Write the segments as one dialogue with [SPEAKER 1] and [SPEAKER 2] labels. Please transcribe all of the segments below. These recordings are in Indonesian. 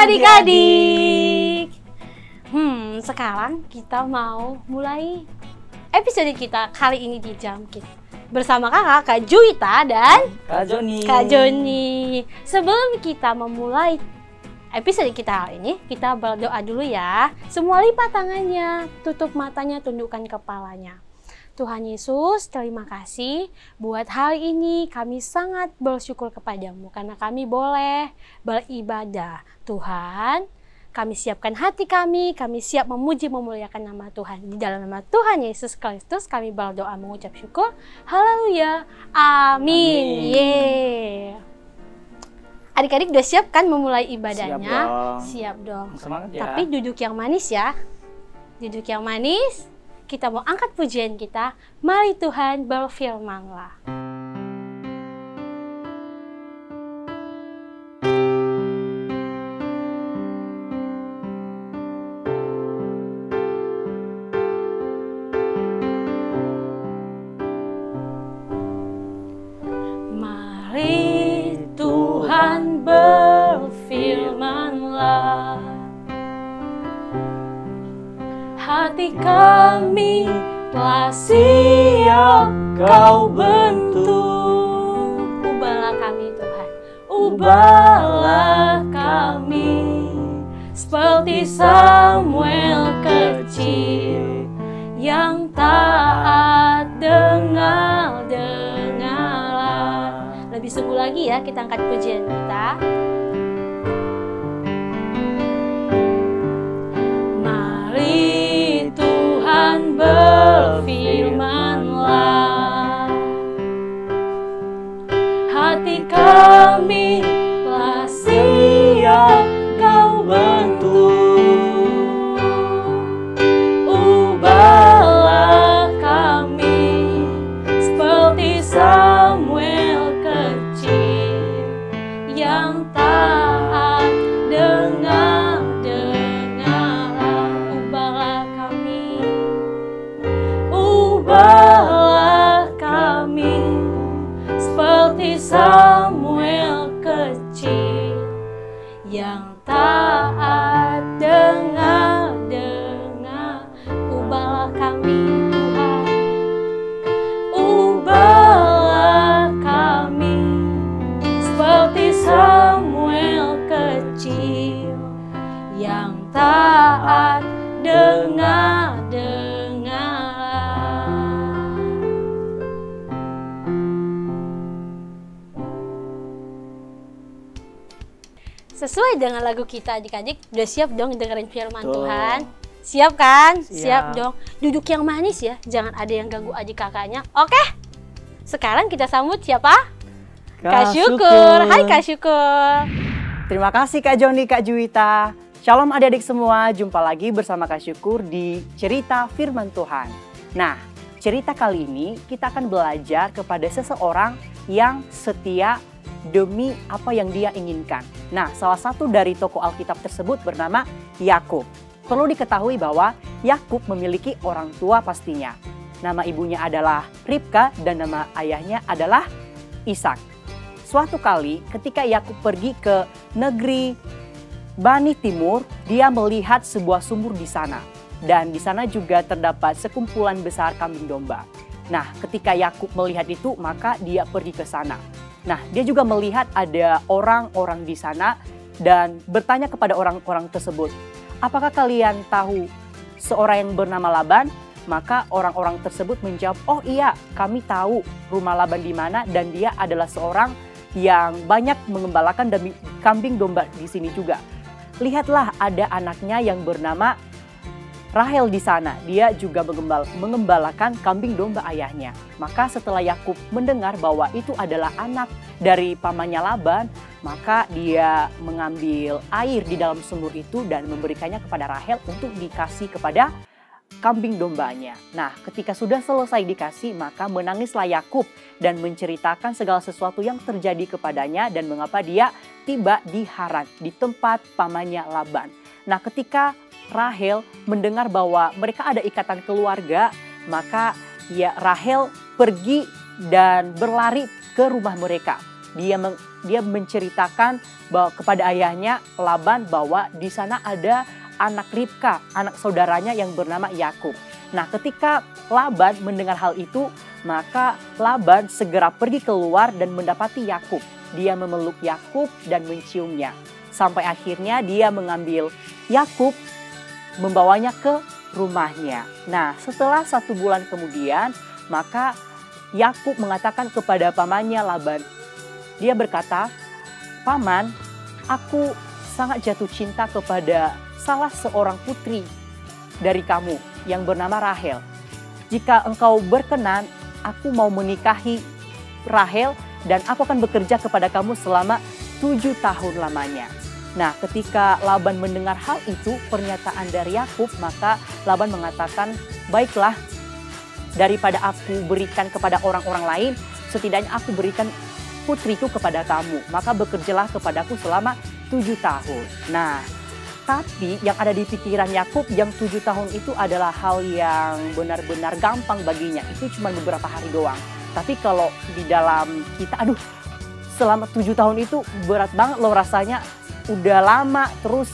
[SPEAKER 1] adik-adik. Sekarang kita mau mulai episode kita kali ini di Jamkit bersama kakak, Kak Juwita dan Kak Joni. Sebelum kita memulai episode kita kali ini, kita berdoa dulu ya. Semua lipat tangannya, tutup matanya, tundukkan kepalanya. Tuhan Yesus, terima kasih buat hari ini kami sangat bersyukur kepadamu karena kami boleh beribadah. Tuhan, kami siapkan hati kami siap memuji memuliakan nama Tuhan. Di dalam nama Tuhan Yesus Kristus kami berdoa mengucap syukur. Haleluya. Amin. Yeay. Adik-adik udah siap kan memulai ibadahnya? Siap dong.
[SPEAKER 2] Semangat ya.
[SPEAKER 1] Tapi duduk yang manis ya. Duduk yang manis. Kita mau angkat pujian kita. Mari Tuhan berfirman-Lah. Mari Tuhan berfirman-Lah. Hati kami telah siap Kau bentuk. Ubahlah kami Tuhan, ubahlah kami seperti Samuel kecil yang taat, dengarlah. Lebih sungguh lagi ya, kita angkat pujian kita. Berfirman-Lah, hati kami telah siap Kau bentuk. Ubahlah kami seperti Samuel kecil yang taat, dengarlah. Ubahlah kami seperti Samuel kecil yang taat, dengar. Ubahlah kami Tuhan. Ubahlah kami seperti Samuel kecil yang taat, dengar. Sesuai dengan lagu kita adik-adik, udah siap dong dengerin firman Tuhan? Siap kan? Siap dong. Duduk yang manis ya, jangan ada yang ganggu adik kakaknya. Oke? Sekarang kita sambut siapa? Kak Syukur. Hai Kak Syukur.
[SPEAKER 2] Terima kasih Kak Joni, Kak Juwita. Shalom adik-adik semua, jumpa lagi bersama Kak Syukur di Cerita Firman Tuhan. Nah, cerita kali ini kita akan belajar kepada seseorang yang setia demi apa yang dia inginkan. Nah, salah satu dari tokoh Alkitab tersebut bernama Yakub. Perlu diketahui bahwa Yakub memiliki orang tua pastinya. Nama ibunya adalah Ribka dan nama ayahnya adalah Ishak. Suatu kali ketika Yakub pergi ke negeri Bani Timur, dia melihat sebuah sumur di sana. Dan di sana juga terdapat sekumpulan besar kambing domba. Nah, ketika Yakub melihat itu, maka dia pergi ke sana. Nah, dia juga melihat ada orang-orang di sana dan bertanya kepada orang-orang tersebut, apakah kalian tahu seorang yang bernama Laban? Maka orang-orang tersebut menjawab, oh iya, kami tahu rumah Laban di mana dan dia adalah seorang yang banyak mengembalakan kambing domba di sini juga. Lihatlah ada anaknya yang bernama Rahel di sana, dia juga mengembalakan kambing domba ayahnya. Maka setelah Yakub mendengar bahwa itu adalah anak dari pamannya Laban, maka dia mengambil air di dalam sumur itu dan memberikannya kepada Rahel untuk dikasih kepada kambing dombanya. Nah, ketika sudah selesai dikasih, maka menangislah Yakub dan menceritakan segala sesuatu yang terjadi kepadanya dan mengapa dia tiba di Haran, di tempat pamannya Laban. Nah, ketika Rahel mendengar bahwa mereka ada ikatan keluarga, maka Rahel pergi dan berlari ke rumah mereka. dia menceritakan bahwa kepada ayahnya Laban bahwa di sana ada anak Ribka, anak saudaranya yang bernama Yakub. Nah, ketika Laban mendengar hal itu, maka Laban segera pergi keluar dan mendapati Yakub. Dia memeluk Yakub dan menciumnya. Sampai akhirnya dia mengambil Yakub, membawanya ke rumahnya. Nah, setelah 1 bulan kemudian, maka Yakub mengatakan kepada pamannya Laban. Dia berkata, "Paman, aku sangat jatuh cinta kepada salah seorang putri dari kamu yang bernama Rahel. Jika engkau berkenan, aku mau menikahi Rahel dan aku akan bekerja kepada kamu selama 7 tahun lamanya." Nah, ketika Laban mendengar hal itu, pernyataan dari Yakub, maka Laban mengatakan, "Baiklah, daripada aku berikan kepada orang-orang lain, setidaknya aku berikan putriku kepada kamu. Maka bekerjalah kepadaku selama 7 tahun." Nah, tapi yang ada di pikiran Yakub yang 7 tahun itu adalah hal yang benar-benar gampang baginya. Itu cuma beberapa hari doang. Tapi kalau di dalam kita, selama 7 tahun itu berat banget loh rasanya. Udah lama, terus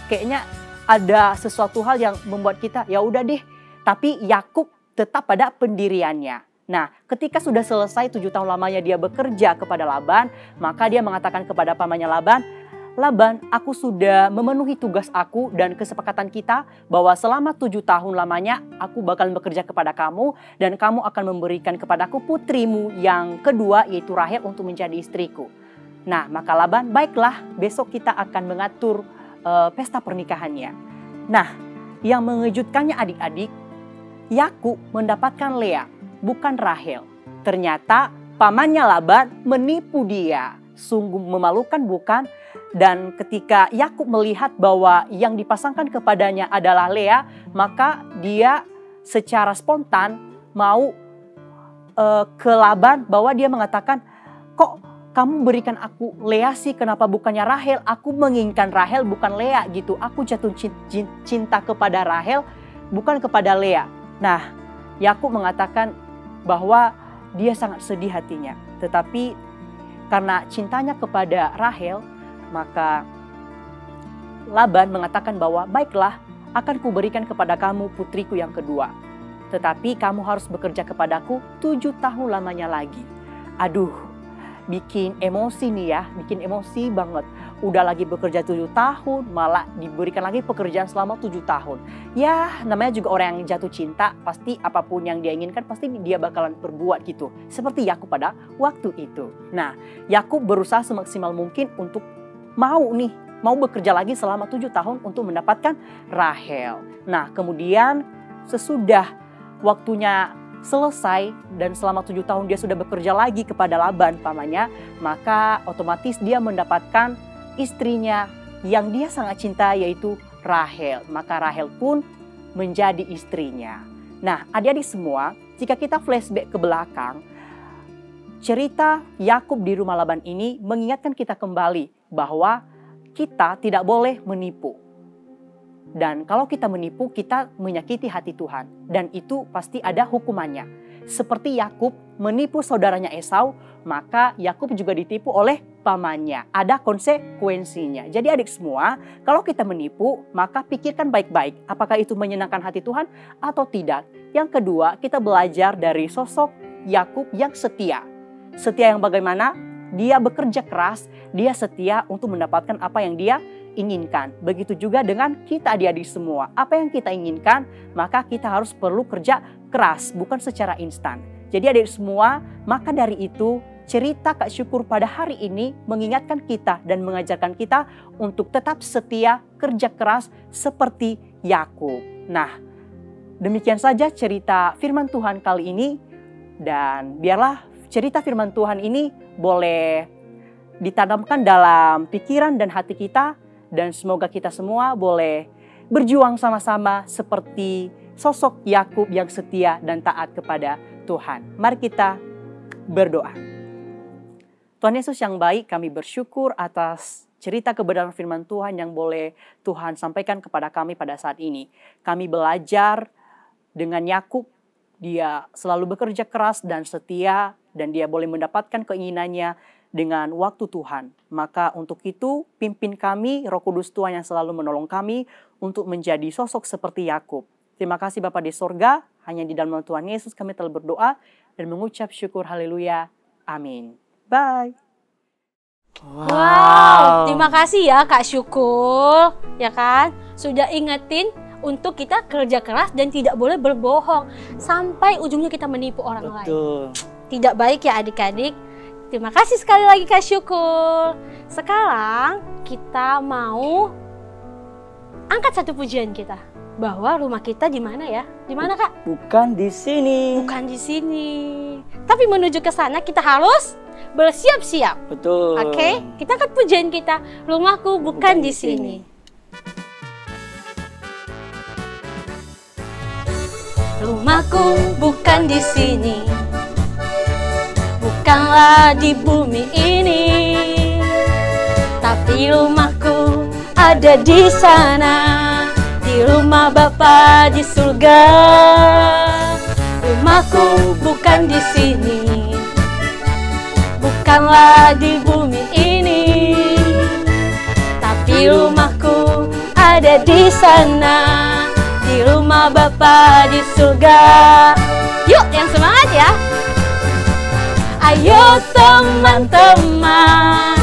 [SPEAKER 2] kayaknya ada sesuatu hal yang membuat kita ya udah deh. Tapi Yakub tetap pada pendiriannya. Nah, ketika sudah selesai 7 tahun lamanya dia bekerja kepada Laban, maka dia mengatakan kepada pamannya Laban, "Laban, aku sudah memenuhi tugas aku dan kesepakatan kita bahwa selama 7 tahun lamanya aku bakal bekerja kepada kamu dan kamu akan memberikan kepadaku putrimu yang kedua yaitu Rahel untuk menjadi istriku." Nah, maka Laban, "Baiklah, besok kita akan mengatur pesta pernikahannya." Nah, yang mengejutkannya adik-adik, Yakub mendapatkan Lea, bukan Rahel. Ternyata pamannya Laban menipu dia. Sungguh memalukan bukan? Dan ketika Yakub melihat bahwa yang dipasangkan kepadanya adalah Lea, maka dia secara spontan mau ke Laban bahwa dia mengatakan, "Kok kamu berikan aku Lea sih, kenapa bukannya Rahel? Aku menginginkan Rahel bukan Lea gitu. Aku jatuh cinta kepada Rahel bukan kepada Lea." Nah, Yakub mengatakan bahwa dia sangat sedih hatinya. Tetapi karena cintanya kepada Rahel, maka Laban mengatakan bahwa, "Baiklah, akan kuberikan kepada kamu putriku yang kedua. Tetapi kamu harus bekerja kepadaku 7 tahun lamanya lagi." Bikin emosi nih ya, bikin emosi banget. Udah lagi bekerja 7 tahun, malah diberikan lagi pekerjaan selama 7 tahun. Ya, namanya juga orang yang jatuh cinta, pasti apapun yang dia inginkan, pasti dia bakalan berbuat gitu. Seperti Yakub pada waktu itu. Nah, Yakub berusaha semaksimal mungkin untuk mau bekerja lagi selama 7 tahun untuk mendapatkan Rahel. Nah, kemudian sesudah waktunya selesai dan selama 7 tahun dia sudah bekerja lagi kepada Laban pamannya, maka otomatis dia mendapatkan istrinya yang dia sangat cinta yaitu Rahel. Maka Rahel pun menjadi istrinya. Nah, adik-adik semua, jika kita flashback ke belakang, cerita Yakub di rumah Laban ini mengingatkan kita kembali bahwa kita tidak boleh menipu. Dan kalau kita menipu, kita menyakiti hati Tuhan. Dan itu pasti ada hukumannya. Seperti Yakub menipu saudaranya Esau, maka Yakub juga ditipu oleh pamannya. Ada konsekuensinya. Jadi adik semua, kalau kita menipu, maka pikirkan baik-baik. Apakah itu menyenangkan hati Tuhan atau tidak. Yang kedua, kita belajar dari sosok Yakub yang setia. Setia yang bagaimana? Dia bekerja keras, dia setia untuk mendapatkan apa yang dia inginkan. Begitu juga dengan kita adik-adik semua. Apa yang kita inginkan, maka kita harus perlu kerja keras, bukan secara instan. Jadi adik semua, maka dari itu cerita Kak Syukur pada hari ini mengingatkan kita dan mengajarkan kita untuk tetap setia, kerja keras seperti Yakub. Nah, demikian saja cerita firman Tuhan kali ini. Dan biarlah cerita firman Tuhan ini boleh ditanamkan dalam pikiran dan hati kita. Dan semoga kita semua boleh berjuang sama-sama seperti sosok Yakub yang setia dan taat kepada Tuhan. Mari kita berdoa. Tuhan Yesus yang baik, kami bersyukur atas cerita kebenaran firman Tuhan yang boleh Tuhan sampaikan kepada kami pada saat ini. Kami belajar dengan Yakub, dia selalu bekerja keras dan setia dan dia boleh mendapatkan keinginannya dengan waktu Tuhan. Maka untuk itu pimpin kami, Roh Kudus Tuhan yang selalu menolong kami untuk menjadi sosok seperti Yakub. Terima kasih Bapa di sorga, hanya di dalam nama Tuhan Yesus kami telah berdoa dan mengucap syukur haleluya. Amin. Bye.
[SPEAKER 1] Wow, terima kasih ya Kak Syukur, ya kan? Sudah ingetin untuk kita kerja keras dan tidak boleh berbohong sampai ujungnya kita menipu orang lain. Tidak baik ya adik-adik. Terima kasih sekali lagi Kak Syukur. Sekarang kita mau angkat satu pujian kita, bahwa rumah kita di mana ya? Di mana Kak?
[SPEAKER 3] Bukan di sini.
[SPEAKER 1] Bukan di sini. Tapi menuju ke sana kita harus bersiap-siap.
[SPEAKER 3] Betul.
[SPEAKER 1] Oke, kita angkat pujian kita. Rumahku bukan di sini. Rumahku bukan di sini, bukanlah di bumi ini, tapi rumahku ada di sana, di rumah Bapa di surga. Rumahku bukan di sini, bukanlah di bumi ini, tapi rumahku ada di sana, di rumah Bapa di surga. Yuk yang semangat ya. Ayo teman-teman,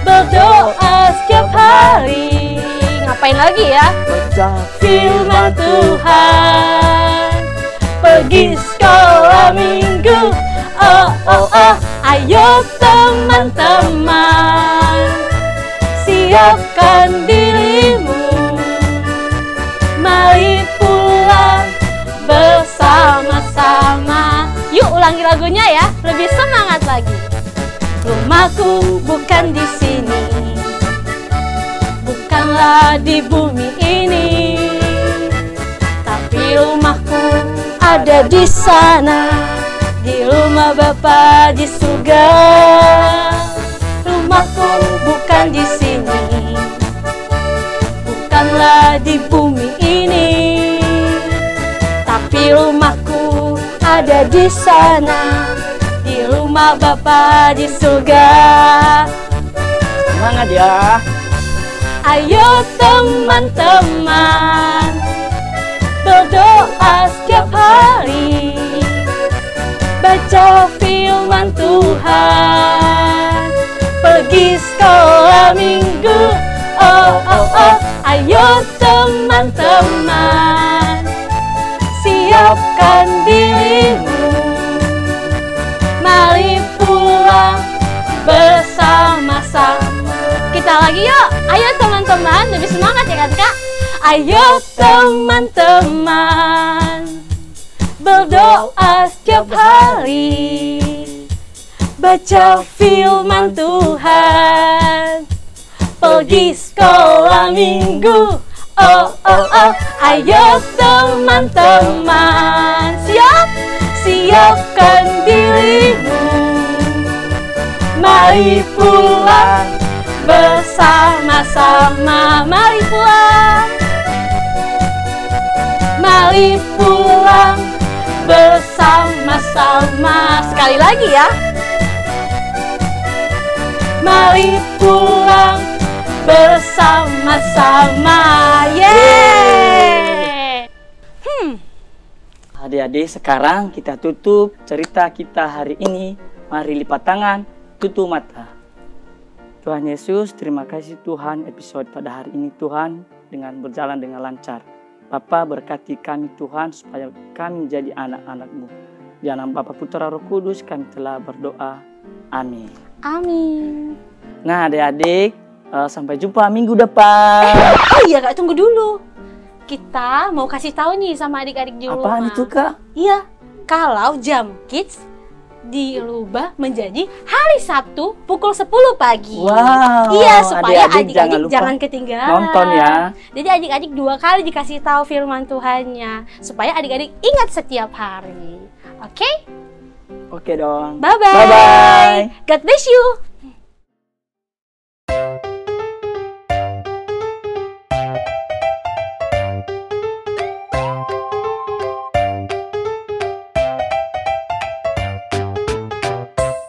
[SPEAKER 1] berdoa setiap hari. Ngapain lagi ya?
[SPEAKER 3] Baca
[SPEAKER 1] Firman Tuhan, pergi sekolah minggu. Oh oh oh, ayo teman-teman, siapkan dirimu, mari pulang bersama-sama. Yuk ulangi lagunya ya, lebih semangat lagi. Rumahku bukan di sini, bukanlah di bumi ini, tapi rumahku ada di sana, di rumah Bapa di surga. Rumahku bukan di sini, bukanlah di bumi ini, tapi rumahku ada di sana, di rumah Bapa di surga.
[SPEAKER 3] semangat ya.
[SPEAKER 1] Ayo teman-teman, berdoa setiap hari, baca firman Tuhan, pergi sekolah minggu. Oh oh oh, ayo teman-teman, siapkan dirimu, mari pulang bersama-sama. Kita lagi yuk, ayo teman-teman, lebih semangat ya kan Kak? Ayo teman-teman, berdoa setiap hari, baca firman Tuhan, pergi sekolah minggu. Oh oh oh, ayo teman-teman, siapkan dirimu, mari pulang bersama-sama. Mari pulang, mari pulang bersama-sama. Sekali lagi ya, mari pulang bersama-sama. Yeay.
[SPEAKER 3] Adik-adik, sekarang kita tutup cerita kita hari ini. Mari lipat tangan, tutup mata. Tuhan Yesus, terima kasih Tuhan, episode pada hari ini Tuhan dengan berjalan dengan lancar. Bapa berkati kami Tuhan supaya kami menjadi anak-anak-Mu. Di dalam Bapa Putra Roh Kudus kami telah berdoa. Amin.
[SPEAKER 1] Amin.
[SPEAKER 3] Nah adik-adik, sampai jumpa minggu depan.
[SPEAKER 1] Oh iya Kak, tunggu dulu. Kita mau kasih tahu nih sama adik-adik di rumah.
[SPEAKER 3] Apaan itu Kak?
[SPEAKER 1] Iya, kalau jam kids dirubah menjadi hari Sabtu pukul 10 pagi.
[SPEAKER 3] Wow.
[SPEAKER 1] Iya, supaya
[SPEAKER 3] adik-adik
[SPEAKER 1] jangan ketinggalan.
[SPEAKER 3] Nonton ya.
[SPEAKER 1] Jadi adik-adik 2 kali dikasih tahu firman Tuhannya, supaya adik-adik ingat setiap hari. Oke?
[SPEAKER 3] Oke dong.
[SPEAKER 1] Bye-bye.
[SPEAKER 3] Bye-bye.
[SPEAKER 1] God bless you.